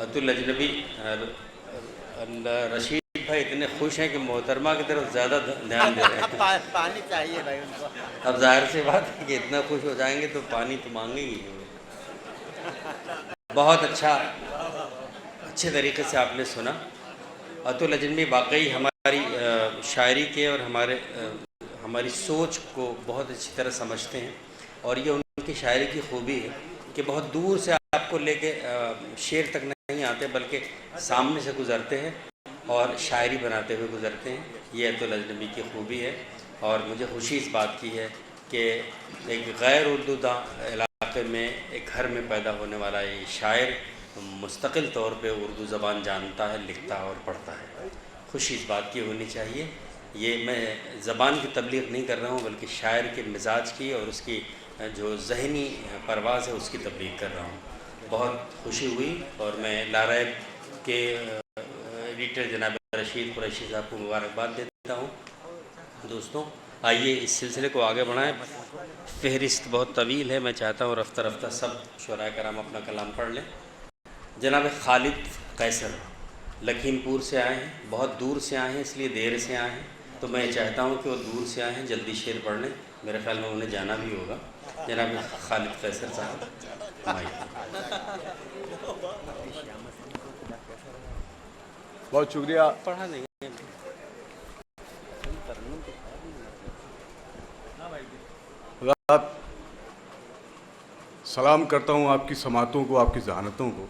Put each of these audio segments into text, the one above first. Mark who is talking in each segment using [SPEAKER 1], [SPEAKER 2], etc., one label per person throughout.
[SPEAKER 1] عطل اجنبی رشید بھائی اتنے خوش ہیں کہ محترمہ کی طرف زیادہ دھیان دے رہے ہیں.
[SPEAKER 2] پانی چاہیے بھائی ان کو.
[SPEAKER 1] اب ظاہر سی بات ہے کہ اتنا خوش ہو جائیں گے تو پانی تو مانگیں گی. بہت اچھے طریقے سے آپ نے سنا. عطل اجنبی واقعی ہماری شاعری کے اور ہماری سوچ کو بہت اچھی طرح سمجھتے ہیں، اور یہ ان کی شاعری کی خوبی ہے کہ بہت دور سے آپ کو لے کے شعر تک نہیں آتے بلکہ سامنے سے گزرتے ہیں اور شاعری بناتے ہوئے گزرتے ہیں. یہ عطل اجنبی کی خوبی ہے، اور مجھے خوشی اس بات کی ہے کہ ایک غیر اردو علاقے میں ایک گھر میں پیدا ہونے والا یہ شاعر مستقل طور پہ اردو زبان جانتا ہے، لکھتا ہے اور پڑھتا ہے. خوشی اس بات کی ہونی چاہیے. یہ میں زبان کی تبلیغ نہیں کر رہا ہوں بلکہ شاعر کے مزاج کی اور اس کی جو ذہنی پرواز ہے اس کی تبلیغ کر رہا ہوں. بہت خوشی ہوئی، اور میں لارائب کے ایڈیٹر جناب رشید قریشی صاحب کو مبارکباد دیتا ہوں. دوستوں آئیے اس سلسلے کو آگے بڑھائیں. فہرست بہت طویل ہے، میں چاہتا ہوں رفتہ رفتہ سب شعراء کرام اپنا کلام پڑھ لیں. جناب خالد قیصر لکھیم پور سے آئے ہیں، بہت دور سے آئے ہیں، اس لیے دیر سے آئے ہیں، تو میں چاہتا ہوں کہ وہ دور سے آئے ہیں جلدی شعر پڑھ لیں. میرے خیال میں انہیں جانا بھی ہوگا. جناب خالد قیصر صاحب
[SPEAKER 3] بہت شکریہ.
[SPEAKER 1] پڑھا دیں گے.
[SPEAKER 3] سلام کرتا ہوں آپ کی سماعتوں کو، آپ کی ذہانتوں کو.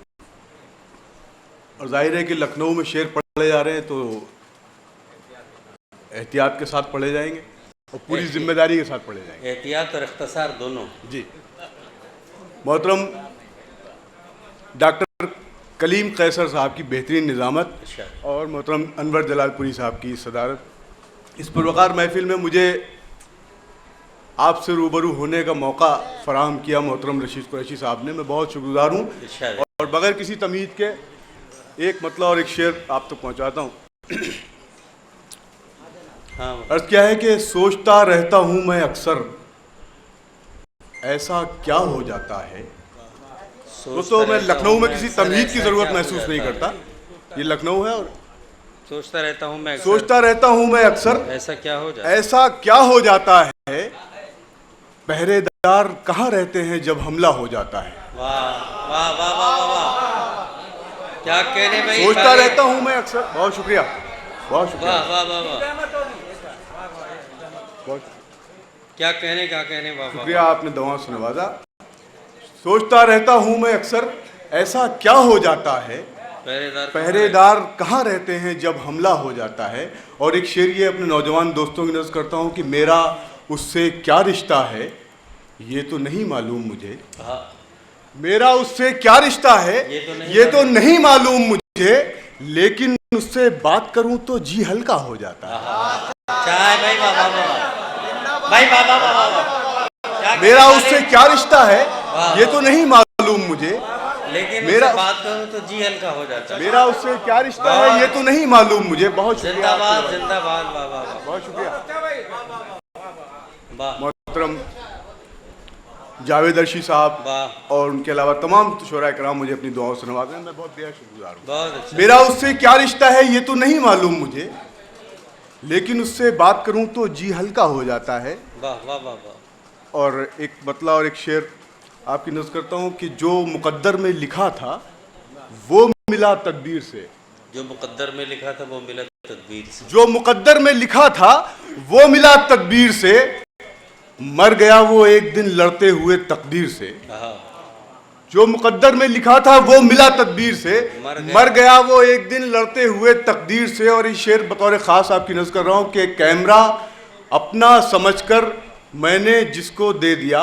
[SPEAKER 3] اور ظاہر ہے کہ لکھنؤ میں شعر پڑھے جا رہے ہیں تو احتیاط کے ساتھ پڑھے جائیں گے اور پوری ذمہ داری کے ساتھ پڑھے جائیں گے.
[SPEAKER 1] احتیاط اور اختصار دونوں.
[SPEAKER 3] جی. محترم ڈاکٹر کلیم قیصر صاحب کی بہترین نظامت اور محترم انور جلال پوری صاحب کی صدارت، اس پروقار محفل میں مجھے آپ سے روبرو ہونے کا موقع فراہم کیا محترم رشید قریشی صاحب نے. میں بہت شکر گزار ہوں، اور بغیر کسی تمہید کے ایک مطلع اور ایک شعر آپ تک پہنچاتا ہوں. عرض کیا ہے کہ سوچتا رہتا ہوں میں اکثر ایسا کیا ہو جاتا ہے. دوستو میں لکھنؤ میں کسی تمہید کی ضرورت محسوس نہیں کرتا، یہ لکھنؤ ہے. اور
[SPEAKER 1] سوچتا رہتا
[SPEAKER 3] ہوں میں اکثر
[SPEAKER 1] ایسا
[SPEAKER 3] کیا ہو جاتا ہے، پہرے دار کہاں رہتے ہیں جب حملہ ہو جاتا ہے.
[SPEAKER 1] واہ واہ واہ واہ واہ، کیا کہنے بھائی.
[SPEAKER 3] سوچتا رہتا ہوں میں اکثر. بہت شکریہ، بہت شکریہ.
[SPEAKER 1] واہ واہ واہ واہ، کیا کہنے.
[SPEAKER 3] شکریہ، آپ نے دعاؤں سے نوازا. سوچتا رہتا ہوں میں اکثر ایسا کیا ہو جاتا ہے، پہرے دار کہاں رہتے ہیں جب حملہ ہو جاتا ہے. اور ایک شعر یہ اپنے نوجوان دوستوں کی نظر کرتا ہوں کہ میرا اس سے کیا رشتہ ہے یہ تو نہیں معلوم مجھے. میرا اس سے کیا رشتہ ہے یہ تو نہیں معلوم مجھے، لیکن اس سے بات کروں تو جی ہلکا ہو جاتا ہے. میرا اس سے کیا رشتہ ہے یہ تو نہیں معلوم مجھے،
[SPEAKER 1] لیکن میرا بات کروں تو جی ہلکا ہو جاتا ہے.
[SPEAKER 3] میرا اس سے کیا رشتہ ہے یہ تو نہیں معلوم مجھے. بہت شکریہ.
[SPEAKER 1] زندہ باد، زندہ باد.
[SPEAKER 3] بہت شکریہ. محترم جاوید ارشی صاحب اور ان کے علاوہ تمام شعراء کرام مجھے اپنی دعاؤں سے نوازے ہیں. میں بہت بے حد شکر گزار ہوں. میرا اس سے کیا رشتہ ہے یہ تو نہیں معلوم مجھے، لیکن اس سے بات کروں تو جی ہلکا ہو جاتا ہے. اور ایک مطلع اور ایک شعر آپ کی نظر کرتا ہوں کہ جو مقدر میں لکھا تھا وہ ملا تقدیر سے.
[SPEAKER 1] جو مقدر میں لکھا تھا وہ ملا تدبیر سے.
[SPEAKER 3] جو مقدر میں لکھا تھا وہ ملا تدبیر سے، مر گیا وہ ایک دن لڑتے ہوئے تقدیر سے. جو مقدر میں لکھا تھا وہ ملا تدبیر سے، مر گیا وہ ایک دن لڑتے ہوئے تقدیر سے. اور یہ شعر بطور خاص آپ کی نظر کر رہا ہوں کہ کیمرہ اپنا سمجھ کر میں نے جس کو دے دیا.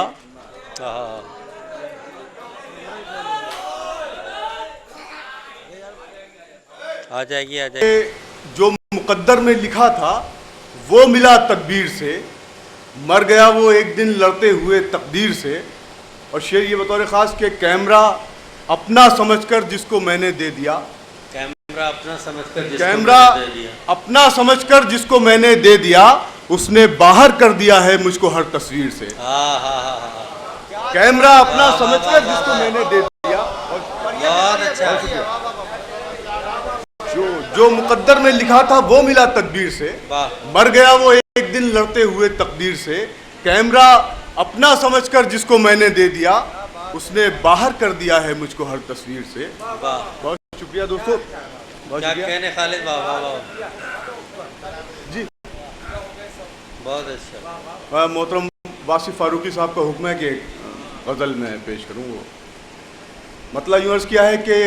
[SPEAKER 1] آ جائے گی.
[SPEAKER 3] جو مقدر میں لکھا تھا وہ ملا تدبیر سے، مر گیا وہ ایک دن لڑتے ہوئے تقدیر سے. اور شعر یہ بطور خاص کہ کیمرہ اپنا سمجھ کر جس کو میں نے دے دیا.
[SPEAKER 1] کیمرہ اپنا
[SPEAKER 3] سمجھ کر جس کو میں نے دے دیا، اس نے باہر کر دیا ہے مجھ کو ہر تصویر سے. کیمرہ اپنا سمجھ کر جس کو میں نے دے دیا.
[SPEAKER 1] بہت اچھا.
[SPEAKER 3] جو مقدر میں لکھا تھا وہ ملا تقدیر سے، مر گیا وہ ایک دن لڑتے ہوئے تقدیر سے، کیمرہ اپنا سمجھ کر جس کو میں نے دے دیا اس نے باہر کر دیا ہے مجھ کو ہر تصویر سے۔ بہت شکریہ دوستو،
[SPEAKER 1] کیا کہنے خالد بابا،
[SPEAKER 3] جی
[SPEAKER 1] بہت اچھا۔
[SPEAKER 3] محترم واصف فاروقی صاحب کا حکم ہے کہ ایک غزل میں پیش کروں گا۔ مطلب یوں عرض کیا ہے کہ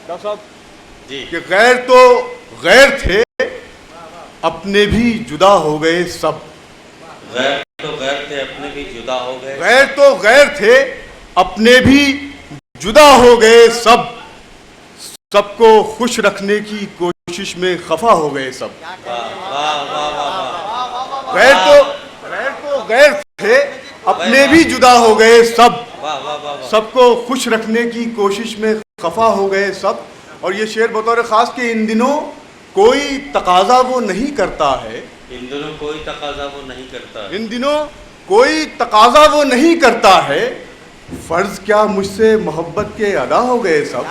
[SPEAKER 3] ڈاکٹر صاحب
[SPEAKER 1] جی
[SPEAKER 3] کہ غیر تو غیر تھے اپنے بھی جدا ہو گئے سب،
[SPEAKER 1] غیر تو غیر تھے اپنے بھی جدا ہو گئے،
[SPEAKER 3] غیر تو غیر تھے اپنے بھی جدا ہو گئے سب، سب کو خوش رکھنے کی کوشش میں خفا ہو گئے سب۔ غیر تو غیر تھے اپنے بھی جدا ہو گئے سب، سب کو خوش رکھنے کی کوشش میں خفا ہو گئے سب۔ اور یہ شعر بطور خاص کہ ان دنوں کوئی تقاضا وہ نہیں کرتا ہے،
[SPEAKER 1] ان دنوں کوئی تقاضا وہ نہیں کرتا ہے،
[SPEAKER 3] ان دنوں کوئی تقاضا وہ نہیں کرتا ہے، فرض کیا مجھ سے محبت کے ادا ہو گئے سب۔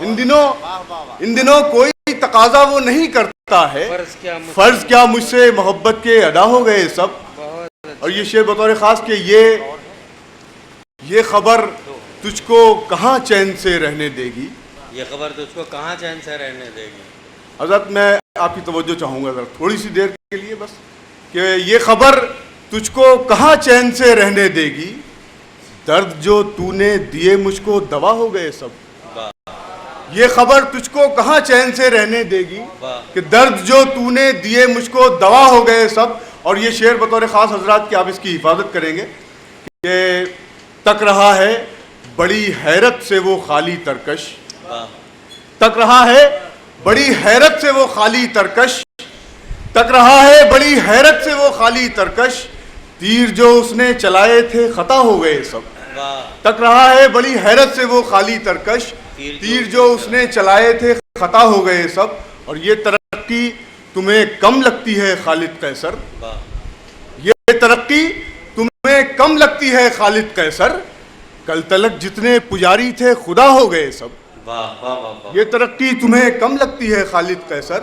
[SPEAKER 3] ان دنوں کوئی تقاضا وہ نہیں کرتا ہے، فرض کیا مجھ سے محبت کے ادا ہو گئے سب۔ اور یہ شعر بطور خاص کہ یہ خبر تجھ کو کہاں چین سے رہنے دے گی،
[SPEAKER 1] یہ خبر تجھ کو کہاں چین سے رہنے دے گی۔
[SPEAKER 3] حضرت میں آپ کی توجہ چاہوں گا ذرا تھوڑی سی دیر کے لیے بس، کہ یہ خبر تجھ کو کہاں چین سے رہنے دے گی، درد جو تو نے دیے مجھ کو دوا ہو گئے سب۔ یہ خبر تجھ کو کہاں چین سے رہنے دے گی کہ درد جو تو نے دیے مجھ کو دوا ہو گئے سب۔ اور یہ شعر بطور خاص حضرات کہ آپ اس کی حفاظت کریں گے کہ تک رہا ہے بڑی حیرت سے وہ خالی ترکش، تک رہا ہے بڑی حیرت سے وہ خالی ترکش، تک رہا ہے بڑی حیرت سے وہ خالی ترکش، تیر جو اس نے چلائے تھے خطا ہو گئے سب۔ تک رہا ہے بڑی حیرت سے وہ خالی ترکش، تیر جو اس نے چلائے تھے خطا ہو گئے سب۔ اور یہ ترقی تمہیں کم لگتی ہے خالد قیصر، یہ ترقی تمہیں کم لگتی ہے خالد قیصر، کل تلک جتنے پجاری تھے خدا ہو گئے سب۔ یہ ترقی تمہیں کم لگتی ہے خالد قیصر،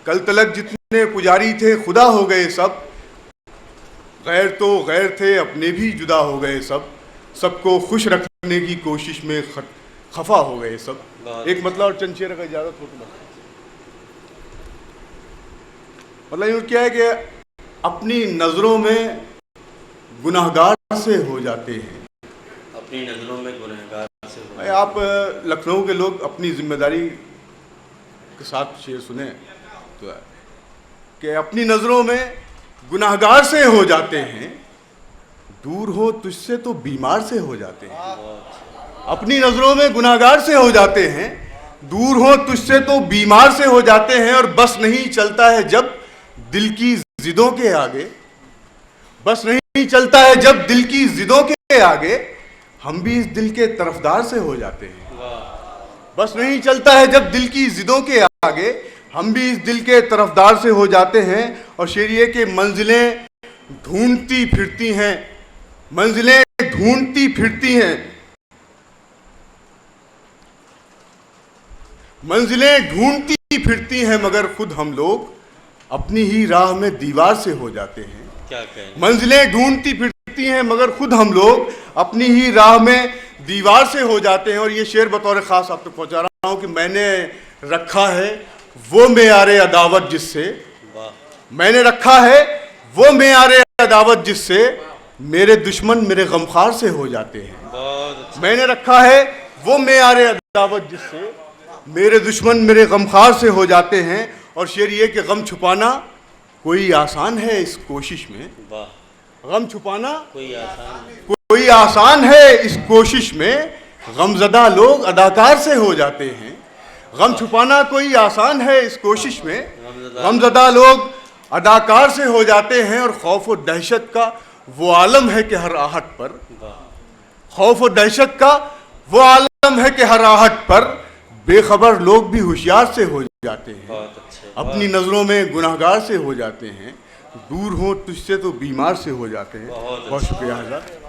[SPEAKER 3] کل تلک جتنے پجاری تھے خدا ہو گئے سب، غیر تو غیر تھے اپنے بھی جدا ہو گئے سب، سب کو خوش رکھنے کی کوشش میں خفا ہو گئے سب۔ ایک مطلب اور چند شعر کا اجازت ہو تو مطلب یہ کیا ہے کہ اپنی نظروں میں گناہگار سے ہو جاتے ہیں،
[SPEAKER 1] اپنی نظروں میں گناہگار سے ہو۔
[SPEAKER 3] آپ لکھنؤ کے لوگ اپنی ذمہ داری کے ساتھ شعر سنیں تو کہ اپنی نظروں میں گناہگار سے ہو جاتے ہیں، دور ہو تجھ سے تو بیمار سے ہو جاتے ہیں۔ اپنی نظروں میں گناہگار سے ہو جاتے ہیں، دور ہو تجھ سے تو بیمار سے ہو جاتے ہیں، اور بس نہیں چلتا ہے جب دل کی ضدوں کے آگے، بس نہیں چلتا ہے جب دل کی ضدوں کے آگے، ہم بھی اس دل کے طرفدار سے ہو جاتے ہیں۔ بس نہیں چلتا ہے جب دل کی ضدوں کے آگے، ہم بھی اس دل کے طرفدار سے ہو جاتے ہیں۔ اور شعر یہ کہ منزلیں ڈھونڈتی پھرتی ہیں، منزلیں ڈھونڈتی پھرتی ہیں، منزلیں ڈھونڈتی پھرتی ہیں، مگر خود ہم لوگ اپنی ہی راہ میں دیوار سے ہو جاتے ہیں۔
[SPEAKER 1] کیا کہیں؟
[SPEAKER 3] منزلیں ڈھونڈتی پھرتی ہیں مگر خود ہم لوگ اپنی ہی راہ میں دیوار سے ہو جاتے ہیں۔ اور یہ شعر بطور خاص آپ تک پہنچا رہا ہوں کہ میں نے رکھا ہے وہ معیار عداوت جس سے، میں نے رکھا ہے وہ معیار عداوت جس سے میرے دشمن میرے غمخوار سے ہو جاتے ہیں۔ میں نے رکھا ہے وہ معیار عداوت جس سے میرے دشمن میرے غمخوار سے ہو جاتے ہیں۔ اور شعر یہ کہ غم چھپانا کوئی آسان ہے اس کوشش میں، غم چھپانا کوئی آسان ہے اس کوشش میں، غم زدہ لوگ اداکار سے ہو جاتے ہیں۔ غم چھپانا کوئی آسان ہے اس کوشش میں، غم زدہ لوگ اداکار سے ہو جاتے ہیں۔ اور خوف و دہشت کا وہ عالم ہے کہ ہر آہٹ پر، خوف و دہشت کا وہ عالم ہے کہ ہر آہٹ پر بے خبر لوگ بھی ہوشیار سے ہو جاتے ہیں، اپنی نظروں میں گناہگار سے ہو جاتے ہیں، دور ہوں تجھ سے تو بیمار سے ہو جاتے ہیں۔ بہت شکریہ حضرت۔